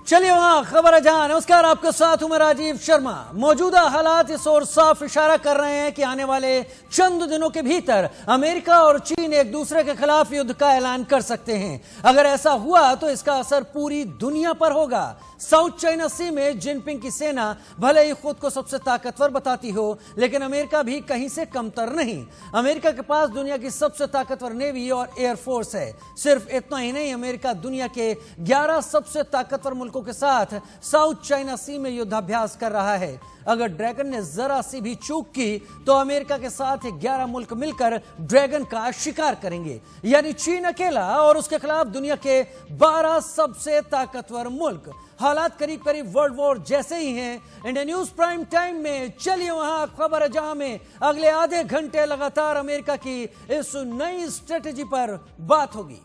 चलिए वहां खबर जहां। नमस्कार, आपके साथ हूं मैं राजीव शर्मा। मौजूदा हालात इस ओर साफ इशारा कर रहे हैं कि आने वाले चंद दिनों के भीतर अमेरिका और चीन एक दूसरे के खिलाफ युद्ध का ऐलान कर सकते हैं। अगर ऐसा हुआ तो इसका असर पूरी दुनिया पर होगा। साउथ चाइना सी में जिनपिंग की सेना भले ही खुद को सबसे ताकतवर बताती हो, लेकिन अमेरिका भी कहीं से कमतर नहीं। अमेरिका के पास दुनिया की सबसे ताकतवर नेवी और एयरफोर्स है। सिर्फ इतना ही नहीं, अमेरिका दुनिया के 11 सबसे ताकतवर मुल्कों के साथ साउथ चाइना सी में युद्धाभ्यास कर रहा है। अगर ड्रैगन ने जरा सी भी चूक की तो अमेरिका के साथ 11 मुल्क मिलकर ड्रैगन का शिकार करेंगे, यानी चीन अकेला और उसके खिलाफ दुनिया के 12 सबसे ताकतवर मुल्क। हालात करीब करीब वर्ल्ड वॉर जैसे ही हैं। इंडिया न्यूज प्राइम टाइम में चलिए वहां खबर जहां में अगले आधे घंटे लगातार अमेरिका की इस नई स्ट्रेटेजी पर बात होगी।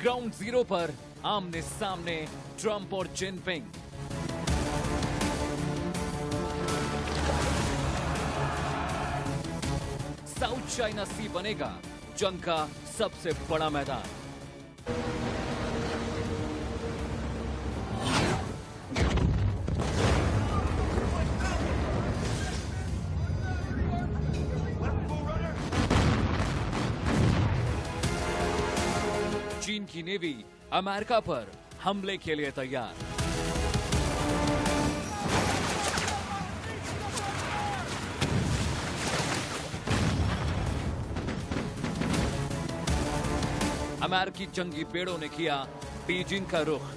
ग्राउंड जीरो पर आमने सामने ट्रंप और जिनपिंग। साउथ चाइना सी बनेगा जंग का सबसे बड़ा मैदान। चीन की नेवी अमेरिका पर हमले के लिए तैयार। अमेरिकी जंगी पेड़ों ने किया बीजिंग का रुख।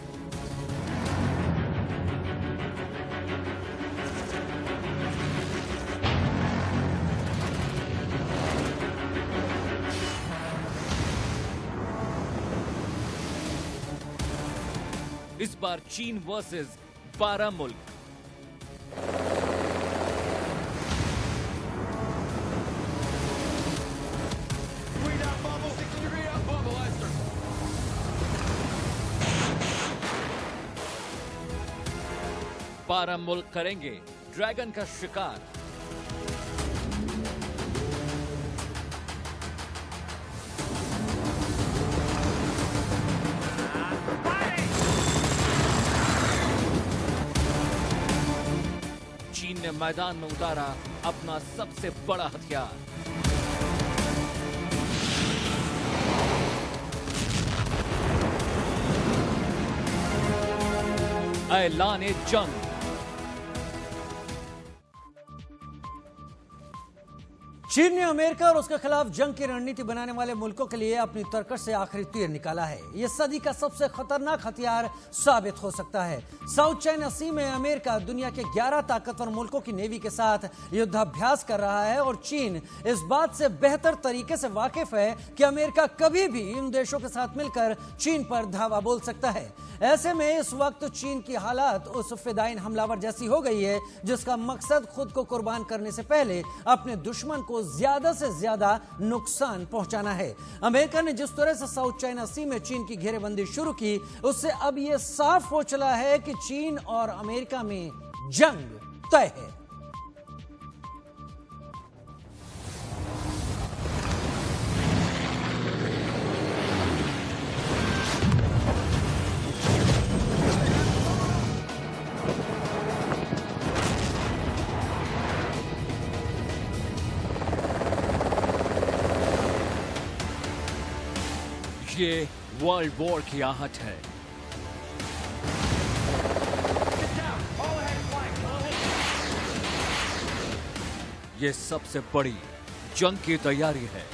इस बार चीन वर्सेस 12 मुल्क। बारह मुल्क करेंगे ड्रैगन का शिकार। चीन ने मैदान में उतारा अपना सबसे बड़ा हथियार। ऐलान जंग। चीन ने अमेरिका और उसके खिलाफ जंग की रणनीति बनाने वाले मुल्कों के लिए अपनी तरकश से आखिरी तीर निकाला है। यह सदी का सबसे खतरनाक हथियार साबित हो सकता है। साउथ चाइना सी में अमेरिका दुनिया के 11 ताकतवर मुल्कों की नेवी के साथ युद्धाभ्यास कर रहा है और चीन इस बात से बेहतर तरीके से वाकिफ है कि अमेरिका कभी भी इन देशों के साथ मिलकर चीन पर धावा बोल सकता है। ऐसे में इस वक्त चीन की हालात उस फिदायीन हमलावर जैसी हो गई है जिसका मकसद खुद को कुर्बान करने से पहले अपने दुश्मन को ज्यादा से ज्यादा नुकसान पहुंचाना है। अमेरिका ने जिस तरह से साउथ चाइना सी में चीन की घेरेबंदी शुरू की, उससे अब यह साफ हो चला है कि चीन और अमेरिका में जंग तय है। ये वर्ल्ड वॉर की आहट है। ये सबसे बड़ी जंग की तैयारी है।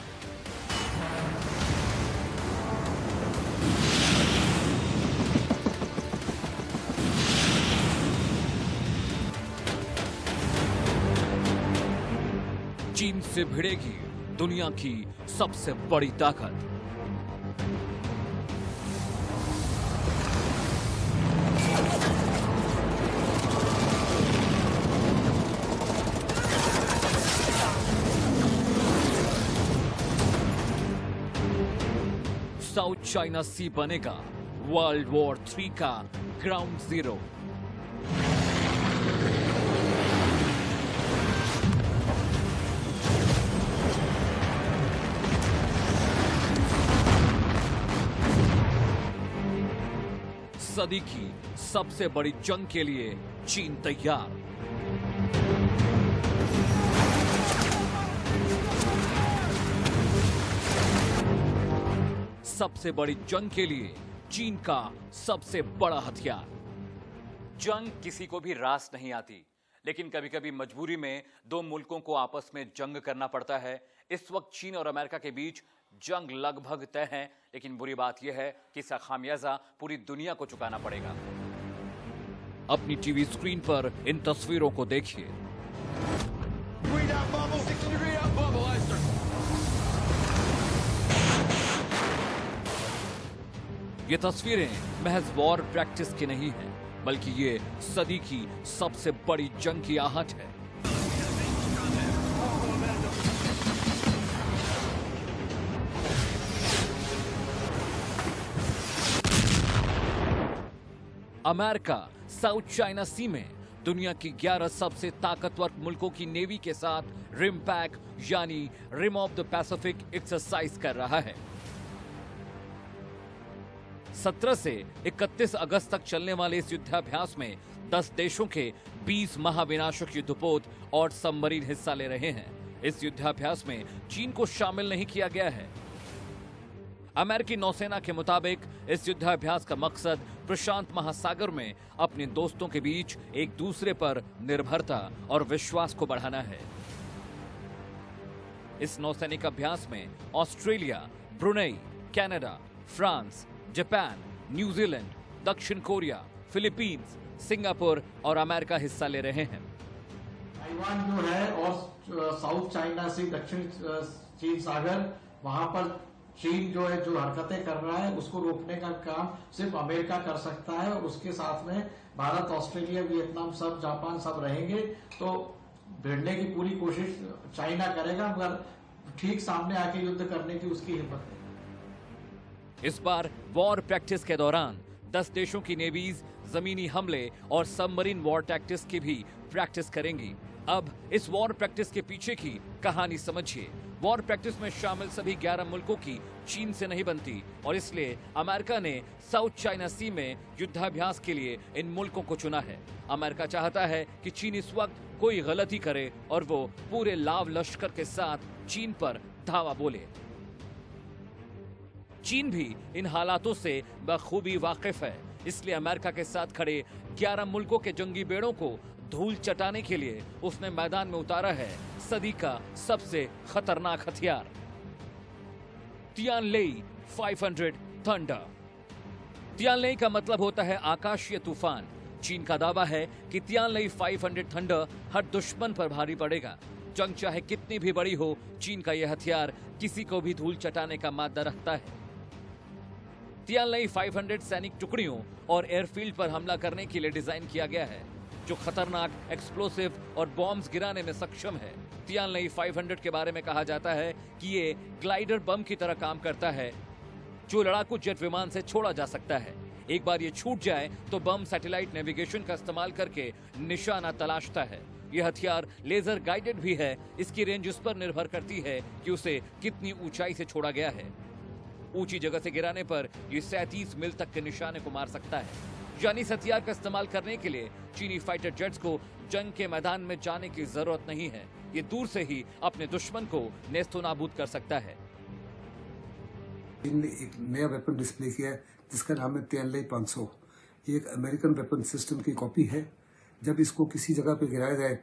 चीन से भिड़ेगी दुनिया की सबसे बड़ी ताकत। साउथ चाइना सी बनेगा वर्ल्ड वॉर 3 का ग्राउंड जीरो। सदी की सबसे बड़ी जंग के लिए चीन तैयार। सबसे बड़ी जंग के लिए चीन का सबसे बड़ा हथियार। जंग किसी को भी रास नहीं आती, लेकिन कभी कभी मजबूरी में दो मुल्कों को आपस में जंग करना पड़ता है। इस वक्त चीन और अमेरिका के बीच जंग लगभग तय है, लेकिन बुरी बात यह है कि इसका खामियाजा पूरी दुनिया को चुकाना पड़ेगा। अपनी टीवी स्क्रीन पर इन तस्वीरों को देखिए। ये तस्वीरें महज वॉर प्रैक्टिस की नहीं है, बल्कि ये सदी की सबसे बड़ी जंग की आहट है। अमेरिका साउथ चाइना सी में दुनिया की 11 सबसे ताकतवर मुल्कों की नेवी के साथ रिम पैक यानी rim of the Pacific exercise कर रहा है। 17 से 31 अगस्त तक चलने वाले इस युद्धाभ्यास में 10 देशों के 20 महाविनाशक युद्धपोत और सबमरीन हिस्सा ले रहे हैं। इस युद्धाभ्यास में चीन को शामिल नहीं किया गया है। अमेरिकी नौसेना के मुताबिक इस युद्धाभ्यास का मकसद प्रशांत महासागर में अपने दोस्तों के बीच एक दूसरे पर निर्भरता और विश्वास को बढ़ाना है। इस नौसैनिक अभ्यास में Australia, Brunei, Canada, France, Japan, New Zealand, दक्षिण कोरिया, फिलीपींस, सिंगापुर और अमेरिका हिस्सा ले रहे हैं। ताइवान जो है और साउथ चाइना सी, दक्षिण चीन सागर, वहां पर चीन जो है जो हरकतें कर रहा है उसको रोकने का काम सिर्फ अमेरिका कर सकता है, और उसके साथ में भारत, ऑस्ट्रेलिया, वियतनाम, सब जापान सब रहेंगे। तो भिड़ने की पूरी कोशिश चाइना करेगा, मगर ठीक सामने आके युद्ध करने की उसकी हिम्मत नहीं। इस बार वॉर प्रैक्टिस के दौरान 10 देशों की नेवीज जमीनी हमले और सबमरीन वॉर टैक्टिक्स की भी प्रैक्टिस करेंगी। अब इस वॉर प्रैक्टिस के पीछे की कहानी समझिए। वॉर प्रैक्टिस में शामिल सभी 11 मुल्कों की चीन से नहीं बनती, और इसलिए अमेरिका ने साउथ चाइना सी में युद्धाभ्यास के लिए इन मुल्कों को चुना है। अमेरिका चाहता है कि चीन इस वक्त कोई गलती करे और वो पूरे लाव लश्कर के साथ चीन पर धावा बोले। चीन भी इन हालातों से बखूबी वाकिफ है, इसलिए अमेरिका के साथ खड़े 11 मुल्कों के जंगी बेड़ों को धूल चटाने के लिए उसने मैदान में उतारा है सदी का सबसे खतरनाक हथियार, तियानलेई 500 थंडर। तियानलेई का मतलब होता है आकाशीय तूफान। चीन का दावा है कि तियानलेई 500 थंडर हर दुश्मन पर भारी पड़ेगा। जंग चाहे कितनी भी बड़ी हो, चीन का यह हथियार किसी को भी धूल चटाने का मादा रखता है। तियानलेई 500 सैनिक टुकड़ियों और एयरफील्ड पर हमला करने के लिए डिजाइन किया गया है, जो खतरनाक एक्सप्लोसिव और बॉम्ब्स गिराने में सक्षम है। तियानलेई 500 के बारे में कहा जाता है कि ये ग्लाइडर बम की तरह काम करता है, जो लड़ाकू जेट विमान से छोड़ा जा सकता है। एक बार ये छूट जाए तो बम सैटेलाइट नेविगेशन का इस्तेमाल करके निशाना तलाशता है। यह हथियार लेजर गाइडेड भी है। इसकी रेंज उस पर निर्भर करती है कि उसे कितनी ऊंचाई से छोड़ा गया है। ऊंची जगह से गिराने पर यह 37 मील तक के निशाने को मार सकता है। यानी इस हथियार का इस्तेमाल करने के लिए चीनी फाइटर जेट्स को जंग के मैदान में जाने की जरूरत नहीं है। ये दूर से ही अपने दुश्मन को नेस्तो नाबूद कर सकता है। चीन ने एक नया वेपन डिस्प्ले किया है जिसका नाम है तियानलेई 500। ये एक अमेरिकन वेपन सिस्टम की कॉपी है। जब इसको किसी जगह पे गिराया जाए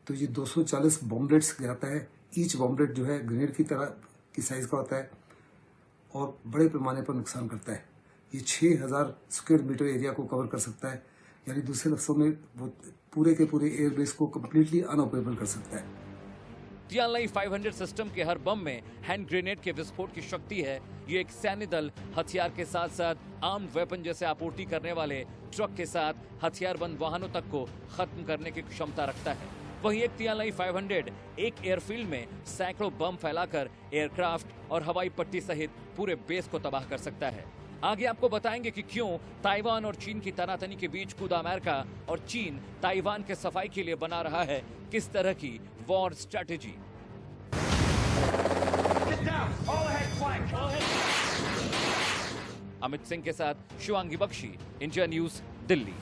तो ये 240 बॉम्बलेट्स गिराता है। ईच बॉम्बलेट जो है ग्रेनेड की तरह की साइज का होता है और बड़े पैमाने पर नुकसान करता है। ये 6000 स्क्वायर मीटर एरिया को कवर कर सकता है, यानी दूसरे लफ्जों में वो पूरे के पूरे एयरबेस को कम्प्लीटली अनऑपरेबल कर सकता है। तियानलेई 500 सिस्टम के हर बम में हैंड ग्रेनेड के विस्फोट की शक्ति है। ये एक सैन्य दल हथियार के साथ साथ आर्म्ड वेपन जैसे आपूर्ति करने वाले ट्रक के साथ हथियारबंद वाहनों तक को खत्म करने की क्षमता रखता है। वहीं एक तियानलेई 500 एक एयरफील्ड में सैकड़ों बम फैलाकर एयरक्राफ्ट और हवाई पट्टी सहित पूरे बेस को तबाह कर सकता है। आगे आपको बताएंगे कि क्यों ताइवान और चीन की तनातनी के बीच कूदा अमेरिका और चीन ताइवान के सफाई के लिए बना रहा है किस तरह की वॉर स्ट्रैटेजी। अमित सिंह के साथ शिवांगी बख्शी, इंडिया न्यूज, दिल्ली।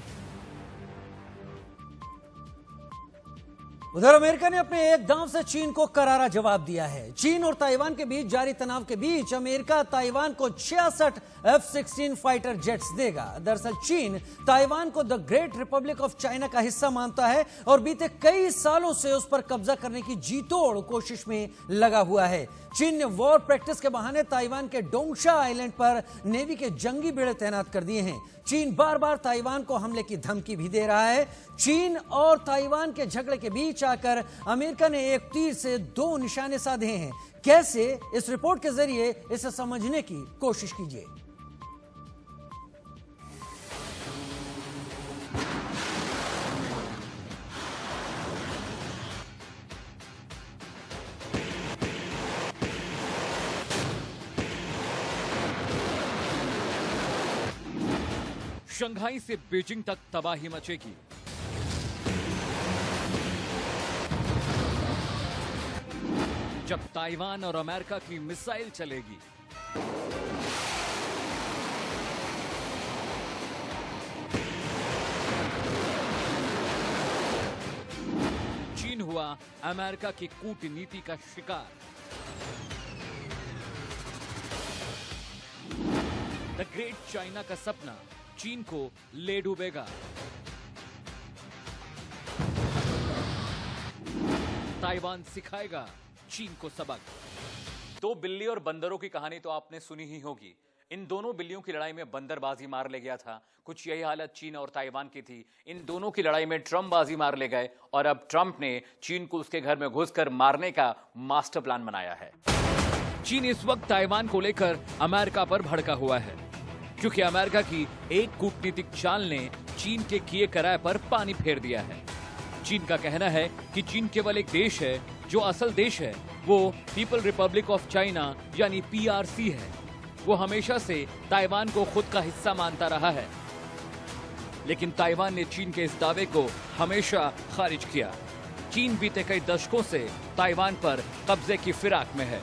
उधर अमेरिका ने अपने एक दांव से चीन को करारा जवाब दिया है। चीन और ताइवान के बीच जारी तनाव के बीच अमेरिका ताइवान को 66 F-16 फाइटर जेट्स देगा। दरअसल चीन ताइवान को the great Republic of China का हिस्सा मानता है और बीते कई सालों से उस पर कब्जा करने की जीतोड़ कोशिश में लगा हुआ है। चीन ने वॉर प्रैक्टिस के बहाने ताइवान के डोंगशा आइलैंड पर नेवी के जंगी बेड़े तैनात कर दिए हैं। चीन बार बार ताइवान को हमले की धमकी भी दे रहा है। चीन और ताइवान के झगड़े के बीच आकर अमेरिका ने एक तीर से दो निशाने साधे हैं। कैसे, इस रिपोर्ट के जरिए इसे समझने की कोशिश कीजिए। शंघाई से बीजिंग तक तबाही मचेगी। जब ताइवान और अमेरिका की मिसाइल चलेगी। चीन हुआ अमेरिका की कूटनीति का शिकार। द ग्रेट चाइना का सपना चीन को ले डूबेगा। ताइवान सिखाएगा चीन को सबक। दो बिल्ली और बंदरों की कहानी तो आपने सुनी ही होगी। इन दोनों बिल्लियों की लड़ाई में बंदर बाजी मार ले गया था। कुछ यही हालत चीन और ताइवान की थी। इन दोनों की लड़ाई में ट्रंप बाजी मार ले गए और अब ट्रंप ने चीन को उसके घर में घुसकर मारने का मास्टर प्लान बनाया है। चीन इस वक्त ताइवान को लेकर अमेरिका पर भड़का हुआ है, क्योंकि अमेरिका की एक कूटनीतिक चाल ने चीन के किए कराए पर पानी फेर दिया है। चीन का कहना है कि चीन केवल एक देश है, जो असल देश है वो पीपल रिपब्लिक ऑफ चाइना यानी PRC है। वो हमेशा से ताइवान को खुद का हिस्सा मानता रहा है, लेकिन ताइवान ने चीन के इस दावे को हमेशा खारिज किया। चीन बीते कई दशकों से ताइवान पर कब्जे की फिराक में है।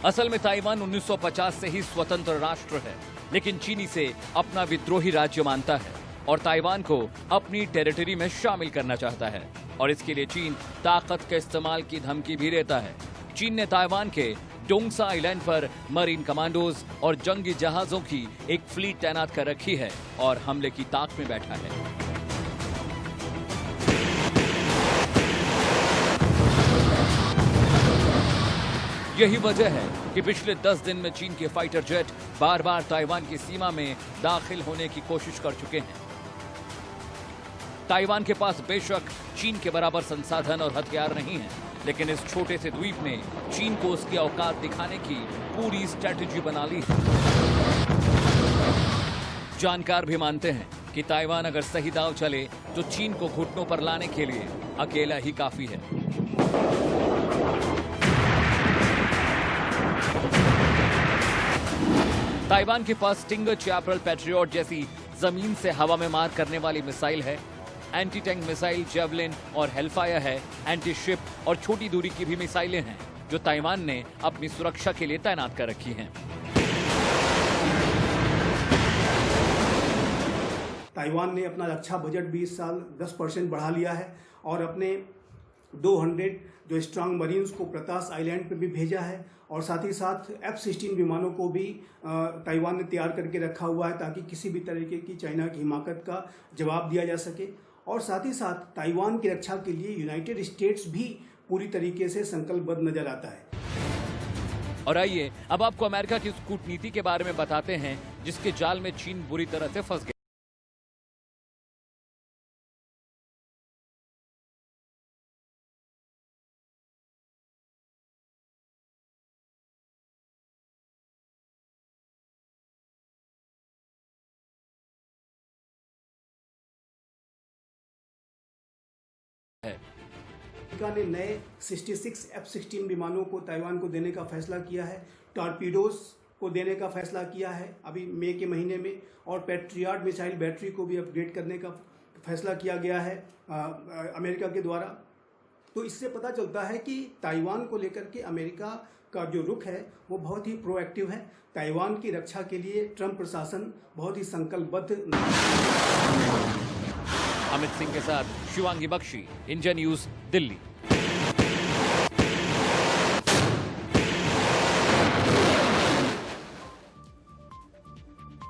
असल में ताइवान 1950 से ही स्वतंत्र राष्ट्र है, लेकिन चीन इसे अपना विद्रोही राज्य मानता है और ताइवान को अपनी टेरिटरी में शामिल करना चाहता है, और इसके लिए चीन ताकत के इस्तेमाल की धमकी भी देता है। चीन ने ताइवान के डोंगसा आइलैंड पर मरीन कमांडोज और जंगी जहाजों की एक फ्लीट तैनात कर रखी है और हमले की ताक में बैठा है। यही वजह है कि पिछले 10 दिन में चीन के फाइटर जेट बार बार ताइवान की सीमा में दाखिल होने की कोशिश कर चुके हैं। ताइवान के पास बेशक चीन के बराबर संसाधन और हथियार नहीं है, लेकिन इस छोटे से द्वीप ने चीन को उसकी औकात दिखाने की पूरी स्ट्रैटेजी बना ली है। जानकार भी मानते हैं कि ताइवान अगर सही दाव चले तो चीन को घुटनों पर लाने के लिए अकेला ही काफी है। ताइवान के पास स्टिंगर चैपरल पैट्रियट जैसी जमीन से हवा में मार करने वाली मिसाइल है, एंटी टैंक मिसाइल जेवलिन और हेलफायर है, एंटी शिप और छोटी दूरी की भी मिसाइलें हैं जो ताइवान ने अपनी सुरक्षा के लिए तैनात कर रखी हैं। ताइवान ने अपना रक्षा बजट भी इस साल 10% बढ़ा लिया है और अपने 200 जो स्ट्रांग मरीन्स को प्रतास आइलैंड पर भी भेजा है, और साथ ही साथ F-16 विमानों को भी ताइवान ने तैयार करके रखा हुआ है ताकि किसी भी तरीके की चाइना की हिमाकत का जवाब दिया जा सके। और साथ ही साथ ताइवान की रक्षा के लिए यूनाइटेड स्टेट्स भी पूरी तरीके से संकल्पबद्ध नजर आता है। और आइए अब आपको अमेरिका की उस कूटनीति के बारे में बताते हैं जिसके जाल में चीन बुरी तरह से फंस गया। अमेरिका ने नए 66 F-16 विमानों को ताइवान को देने का फैसला किया है, टॉर्पीडोज को देने का फैसला किया है अभी मई के महीने में, और पैट्रियट मिसाइल बैटरी को भी अपग्रेड करने का फैसला किया गया है अमेरिका के द्वारा। तो इससे पता चलता है कि ताइवान को लेकर के अमेरिका का जो रुख है वो बहुत ही प्रोएक्टिव है। ताइवान की रक्षा के लिए ट्रंप प्रशासन बहुत ही संकल्पबद्ध। अमित सिंह के साथ शिवांगी बख्शी, इंडिया न्यूज, दिल्ली।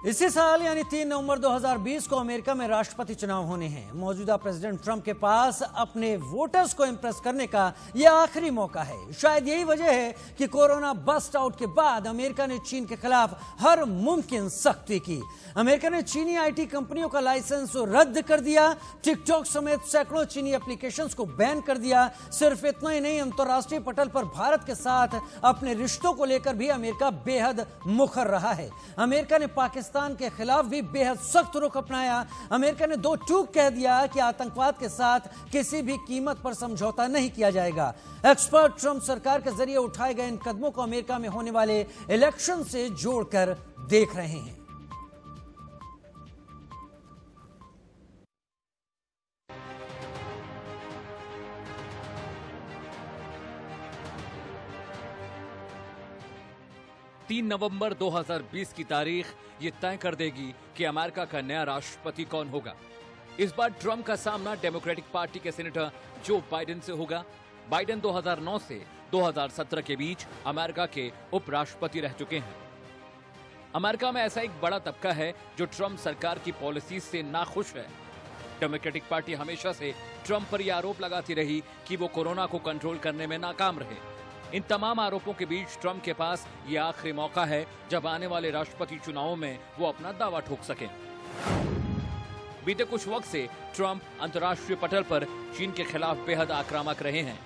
इसी साल यानी 3 नवंबर 2020 को अमेरिका में राष्ट्रपति चुनाव होने हैं। मौजूदा प्रेसिडेंट ट्रंप के पास अपने वोटर्स को इंप्रेस करने का यह आखिरी मौका है। शायद यही वजह है कि कोरोना बस्ट आउट के बाद अमेरिका ने चीन के खिलाफ हर मुमकिन सख्ती की। अमेरिका ने चीनी आईटी कंपनियों का लाइसेंस रद्द कर दिया, टिकटॉक समेत सैकड़ों चीनी एप्लीकेशंस को बैन कर दिया। सिर्फ इतना ही नहीं, अंतर्राष्ट्रीय पटल पर भारत के साथ अपने रिश्तों को लेकर भी अमेरिका बेहद मुखर रहा है। अमेरिका ने पाकिस्तान के खिलाफ भी बेहद सख्त रुख अपनाया। अमेरिका ने दो टूक कह दिया कि आतंकवाद के साथ किसी भी कीमत पर समझौता नहीं किया जाएगा। एक्सपर्ट ट्रंप सरकार के जरिए उठाए गए इन कदमों को अमेरिका में होने वाले इलेक्शन से जोड़कर देख रहे हैं। तीन नवंबर 2020 की तारीख ये तय कर देगी कि अमेरिका का नया राष्ट्रपति कौन होगा। इस बार ट्रंप का सामना डेमोक्रेटिक पार्टी के सेनेटर जो बाइडेन से होगा। बाइडेन 2009 से 2017 के बीच अमेरिका के उपराष्ट्रपति रह चुके हैं। अमेरिका में ऐसा एक बड़ा तबका है जो ट्रंप सरकार की पॉलिसी से नाखुश है। डेमोक्रेटिक पार्टी हमेशा से ट्रंप पर यह आरोप लगाती रही कि वो कोरोना को कंट्रोल करने में नाकाम रहे। इन तमाम आरोपों के बीच ट्रंप के पास ये आखिरी मौका है जब आने वाले राष्ट्रपति चुनावों में वो अपना दावा ठोक सकें। बीते कुछ वक्त से ट्रंप अंतर्राष्ट्रीय पटल पर चीन के खिलाफ बेहद आक्रामक रहे हैं।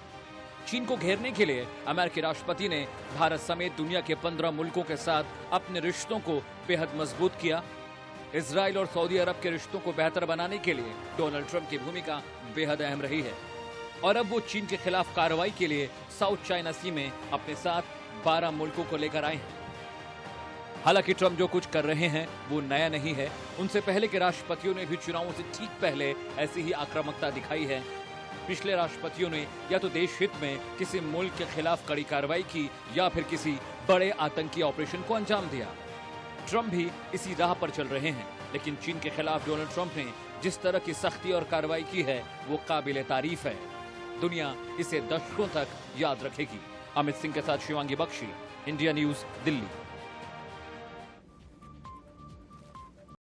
चीन को घेरने के लिए अमेरिकी राष्ट्रपति ने भारत समेत दुनिया के 15 मुल्कों के साथ अपने रिश्तों को बेहद मजबूत किया। इजराइल और सऊदी अरब के रिश्तों को बेहतर बनाने के लिए डोनाल्ड ट्रंप की भूमिका बेहद अहम रही है। और अब वो चीन के खिलाफ कार्रवाई के लिए साउथ चाइना सी में अपने साथ 12 मुल्कों को लेकर आए हैं। हालांकि ट्रंप जो कुछ कर रहे हैं वो नया नहीं है। उनसे पहले के राष्ट्रपतियों ने भी चुनावों से ठीक पहले ऐसी ही आक्रामकता दिखाई है। पिछले राष्ट्रपतियों ने या तो देश हित में किसी मुल्क के खिलाफ कड़ी कार्रवाई की या फिर किसी बड़े आतंकी ऑपरेशन को अंजाम दिया। ट्रंप भी इसी राह पर चल रहे हैं, लेकिन चीन के खिलाफ डोनाल्ड ट्रंप ने जिस तरह की सख्ती और कार्रवाई की है वो काबिले तारीफ है। दुनिया इसे दशकों तक याद रखेगी। अमित सिंह के साथ शिवांगी बख्शी, इंडिया न्यूज, दिल्ली।